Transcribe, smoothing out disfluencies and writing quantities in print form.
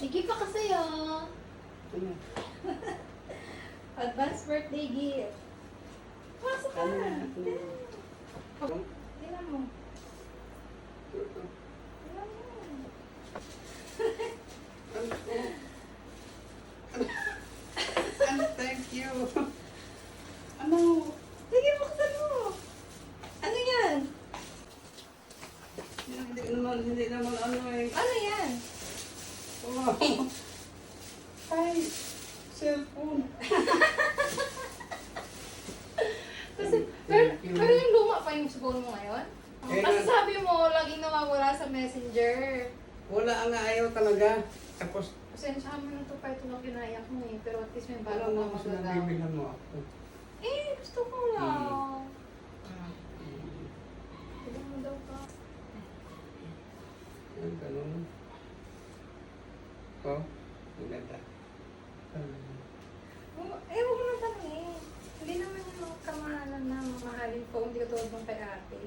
May gift pa kasi Ano? Advance birthday gift. Pasok ka. Ano yan? Ano yan? Tingnan mo. Tingnan mo. Ano? Thank you. Ano? Sige, buksan mo. Ano yan? Hindi naman ano eh. Ano yan? Wow. Ay, cellphone. Kasi, pero yung luma pa yung phone mo ngayon? Eh, Kasi sabi mo, laging nawawala sa messenger. Wala nga ayaw talaga. Tapos, Pasensyahan mo na ito pa ito lang kinaya mo eh. Pero at least may wala bago mo ka ako magagawa. sinabibihan mo ako. Eh, gusto ko lang. Tignan mo daw ka. Ang ganun. Oh, maganda. Eh, huwag mo na tanongin. Hindi naman yung kamahalan na mamahalin po. Hindi ko tulad ng kay ate.